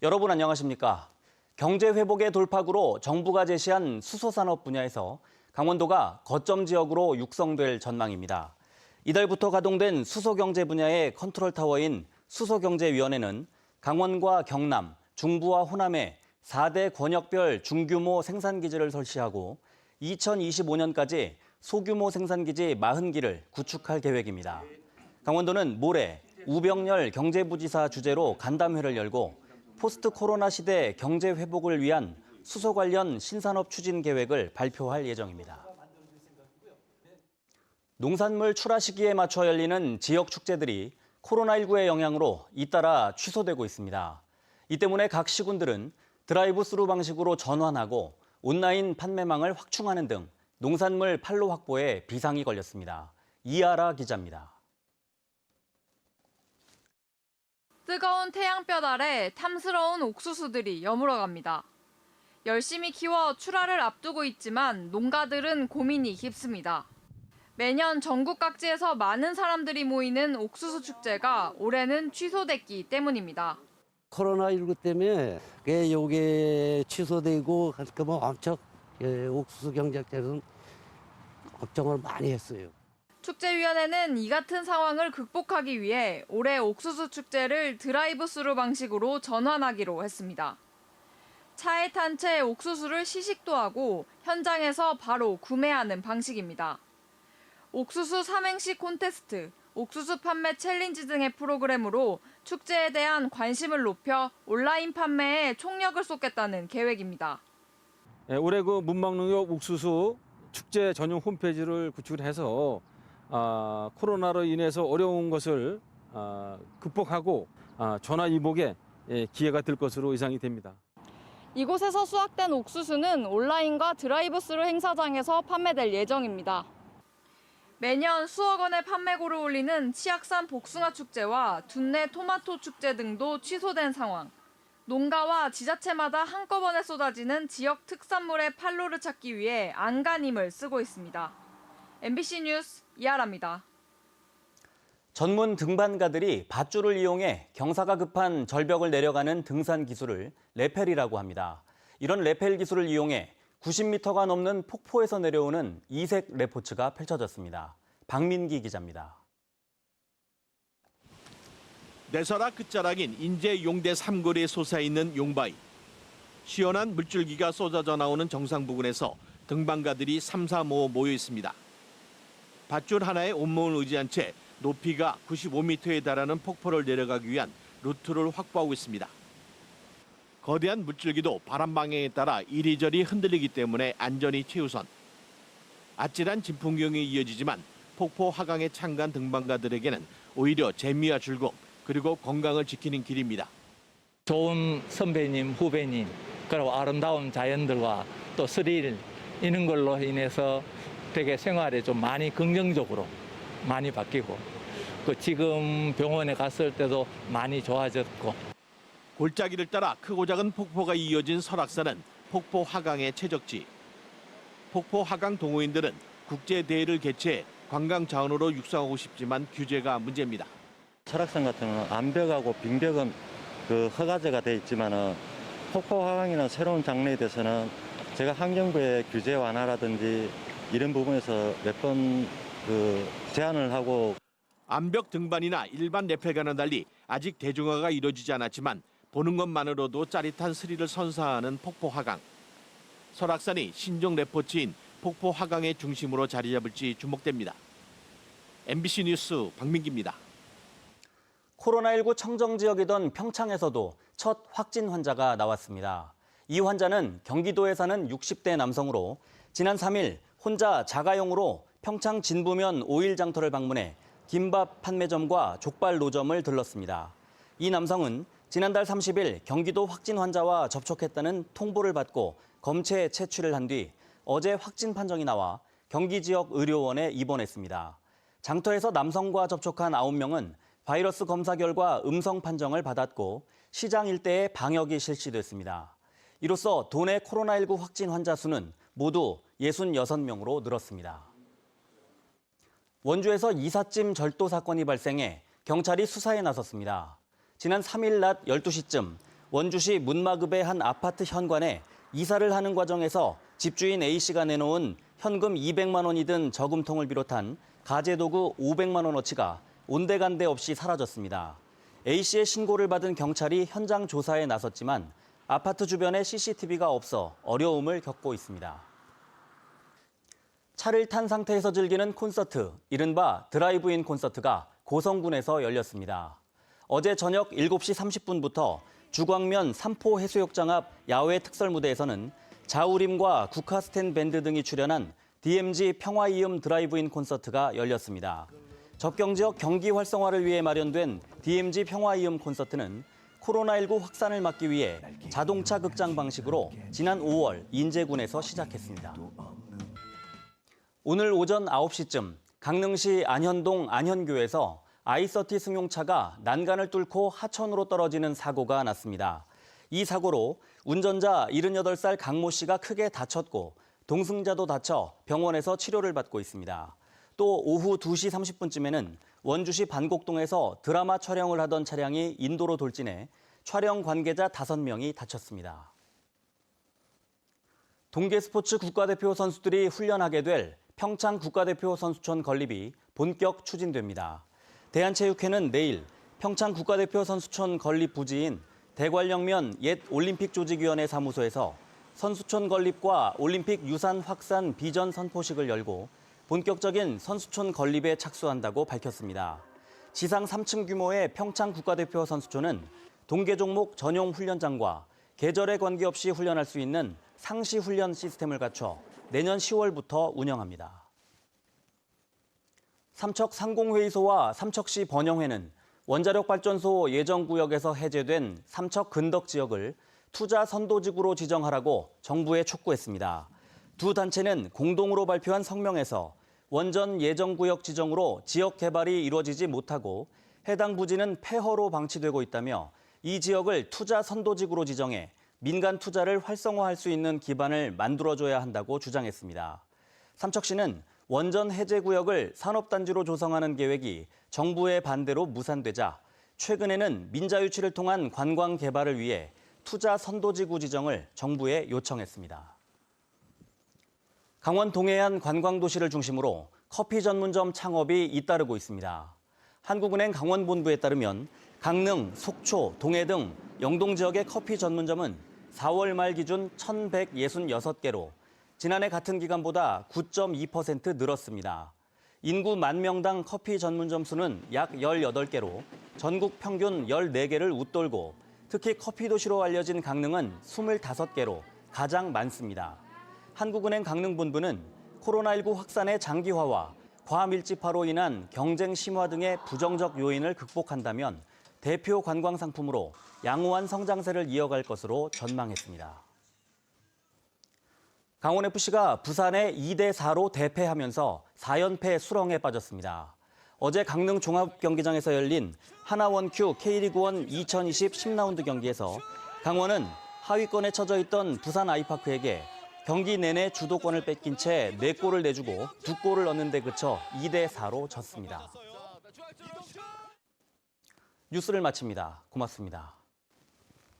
여러분 안녕하십니까? 경제 회복의 돌파구로 정부가 제시한 수소산업 분야에서 강원도가 거점 지역으로 육성될 전망입니다. 이달부터 가동된 수소경제 분야의 컨트롤타워인 수소경제위원회는 강원과 경남, 중부와 호남에 4대 권역별 중규모 생산기지를 설치하고 2025년까지 소규모 생산기지 40기를 구축할 계획입니다. 강원도는 모레 우병렬 경제부지사 주재로 간담회를 열고 포스트 코로나 시대 경제 회복을 위한 수소 관련 신산업 추진 계획을 발표할 예정입니다. 농산물 출하 시기에 맞춰 열리는 지역 축제들이 코로나19의 영향으로 잇따라 취소되고 있습니다. 이 때문에 각 시군들은 드라이브스루 방식으로 전환하고 온라인 판매망을 확충하는 등 농산물 판로 확보에 비상이 걸렸습니다. 이하라 기자입니다. 뜨거운 태양볕 아래 탐스러운 옥수수들이 여물어갑니다. 열심히 키워 출하를 앞두고 있지만 농가들은 고민이 깊습니다. 매년 전국 각지에서 많은 사람들이 모이는 옥수수 축제가 올해는 취소됐기 때문입니다. 코로나19 때문에 이게 취소되고 그러면 엄청 옥수수 경작자들은 걱정을 많이 했어요. 축제위원회는 이 같은 상황을 극복하기 위해 올해 옥수수 축제를 드라이브스루 방식으로 전환하기로 했습니다. 차에 탄 채 옥수수를 시식도 하고 현장에서 바로 구매하는 방식입니다. 옥수수 삼행시 콘테스트, 옥수수 판매 챌린지 등의 프로그램으로 축제에 대한 관심을 높여 온라인 판매에 총력을 쏟겠다는 계획입니다. 올해 문방농협 옥수수 축제 전용 홈페이지를 구축해서 코로나로 인해서 어려운 것을 극복하고 전화위복에 기회가 될 것으로 예상이 됩니다. 이곳에서 수확된 옥수수는 온라인과 드라이브스루 행사장에서 판매될 예정입니다. 매년 수억 원의 판매고를 올리는 치악산 복숭아 축제와 둔내 토마토 축제 등도 취소된 상황. 농가와 지자체마다 한꺼번에 쏟아지는 지역 특산물의 판로를 찾기 위해 안간힘을 쓰고 있습니다. MBC 뉴스 이하라입니다. 전문 등반가들이 밧줄을 이용해 경사가 급한 절벽을 내려가는 등산 기술을 레펠이라고 합니다. 이런 레펠 기술을 이용해 90m가 넘는 폭포에서 내려오는 이색 레포츠가 펼쳐졌습니다. 박민기 기자입니다. 내설아 끝자락인 인제 용대 삼거리에 솟아있는 용바위. 시원한 물줄기가 쏟아져 나오는 정상 부근에서 등반가들이 3, 4, 5 모여 있습니다. 밧줄 하나에 온몸을 의지한 채 높이가 95m에 달하는 폭포를 내려가기 위한 루트를 확보하고 있습니다. 거대한 물줄기도 바람 방향에 따라 이리저리 흔들리기 때문에 안전이 최우선. 아찔한 진풍경이 이어지지만 폭포 하강에 참가한 등반가들에게는 오히려 재미와 즐거움 그리고 건강을 지키는 길입니다. 좋은 선배님, 후배님, 그리고 아름다운 자연들과 또 스릴 이런 걸로 인해서 되게 생활에 좀 많이 긍정적으로 많이 바뀌고 지금 병원에 갔을 때도 많이 좋아졌고. 골짜기를 따라 크고 작은 폭포가 이어진 설악산은 폭포 하강의 최적지. 폭포 하강 동호인들은 국제대회를 개최해 관광 자원으로 육성하고 싶지만 규제가 문제입니다. 설악산 같은 경우는 암벽하고 빙벽은 허가제가 돼 있지만은 폭포 하강이나 새로운 장르에 대해서는 제가 환경부의 규제 완화라든지 이런 부분에서 몇 번 제안을 하고. 암벽 등반이나 일반 레펠과는 달리 아직 대중화가 이루어지지 않았지만 보는 것만으로도 짜릿한 스릴을 선사하는 폭포 하강. 설악산이 신종 레포츠인 폭포 하강의 중심으로 자리 잡을지 주목됩니다. MBC 뉴스 박민기입니다. 코로나19 청정 지역이던 평창에서도 첫 확진 환자가 나왔습니다. 이 환자는 경기도에 사는 60대 남성으로 지난 3일 혼자 자가용으로 평창 진부면 오일장터를 방문해 김밥 판매점과 족발 노점을 들렀습니다. 이 남성은 지난달 30일 경기도 확진 환자와 접촉했다는 통보를 받고 검체 채취를 한 뒤 어제 확진 판정이 나와 경기 지역 의료원에 입원했습니다. 장터에서 남성과 접촉한 9명은 바이러스 검사 결과 음성 판정을 받았고 시장 일대에 방역이 실시됐습니다. 이로써 도내 코로나19 확진 환자 수는 모두 66명으로 늘었습니다. 원주에서 이삿짐 절도 사건이 발생해 경찰이 수사에 나섰습니다. 지난 3일 낮 12시쯤 원주시 문마급의 한 아파트 현관에 이사를 하는 과정에서 집주인 A씨가 내놓은 현금 200만 원이 든 저금통을 비롯한 가재도구 500만 원어치가 온데간데 없이 사라졌습니다. A씨의 신고를 받은 경찰이 현장 조사에 나섰지만 아파트 주변에 CCTV가 없어 어려움을 겪고 있습니다. 차를 탄 상태에서 즐기는 콘서트, 이른바 드라이브인 콘서트가 고성군에서 열렸습니다. 어제 저녁 7시 30분부터 주광면 삼포 해수욕장 앞 야외 특설 무대에서는 자우림과 국카스텐 밴드 등이 출연한 DMZ 평화이음 드라이브인 콘서트가 열렸습니다. 접경지역 경기 활성화를 위해 마련된 DMZ 평화이음 콘서트는 코로나19 확산을 막기 위해 자동차 극장 방식으로 지난 5월 인제군에서 시작했습니다. 오늘 오전 9시쯤 강릉시 안현동 안현교에서 I-30 승용차가 난간을 뚫고 하천으로 떨어지는 사고가 났습니다. 이 사고로 운전자 78살 강모 씨가 크게 다쳤고 동승자도 다쳐 병원에서 치료를 받고 있습니다. 또 오후 2시 30분쯤에는 원주시 반곡동에서 드라마 촬영을 하던 차량이 인도로 돌진해 촬영 관계자 5명이 다쳤습니다. 동계스포츠 국가대표 선수들이 훈련하게 될 평창 국가대표 선수촌 건립이 본격 추진됩니다. 대한체육회는 내일 평창 국가대표 선수촌 건립 부지인 대관령면 옛 올림픽조직위원회 사무소에서 선수촌 건립과 올림픽 유산 확산 비전 선포식을 열고 본격적인 선수촌 건립에 착수한다고 밝혔습니다. 지상 3층 규모의 평창 국가대표 선수촌은 동계 종목 전용 훈련장과 계절에 관계없이 훈련할 수 있는 상시 훈련 시스템을 갖춰 내년 10월부터 운영합니다. 삼척 상공회의소와 삼척시 번영회는 원자력발전소 예정구역에서 해제된 삼척 근덕 지역을 투자 선도지구로 지정하라고 정부에 촉구했습니다. 두 단체는 공동으로 발표한 성명에서 원전 예정구역 지정으로 지역 개발이 이루어지지 못하고 해당 부지는 폐허로 방치되고 있다며 이 지역을 투자 선도지구로 지정해 민간 투자를 활성화할 수 있는 기반을 만들어줘야 한다고 주장했습니다. 삼척시는 원전 해제 구역을 산업단지로 조성하는 계획이 정부의 반대로 무산되자 최근에는 민자유치를 통한 관광 개발을 위해 투자 선도지구 지정을 정부에 요청했습니다. 강원 동해안 관광도시를 중심으로 커피 전문점 창업이 잇따르고 있습니다. 한국은행 강원본부에 따르면 강릉, 속초, 동해 등 영동 지역의 커피 전문점은 4월 말 기준 1,166개로 지난해 같은 기간보다 9.2% 늘었습니다. 인구 10,000명당 커피 전문점 수는 약 18개로 전국 평균 14개를 웃돌고 특히 커피 도시로 알려진 강릉은 25개로 가장 많습니다. 한국은행 강릉본부는 코로나19 확산의 장기화와 과밀집화로 인한 경쟁 심화 등의 부정적 요인을 극복한다면 대표 관광 상품으로 양호한 성장세를 이어갈 것으로 전망했습니다. 강원FC가 부산에 2대4로 대패하면서 4연패 수렁에 빠졌습니다. 어제 강릉 종합경기장에서 열린 하나원큐 K리그1 2020 10라운드 경기에서 강원은 하위권에 처져 있던 부산 아이파크에게 경기 내내 주도권을 뺏긴 채 4골을 내주고 2골을 넣는 데 그쳐 2대4로 졌습니다. 뉴스를 마칩니다. 고맙습니다.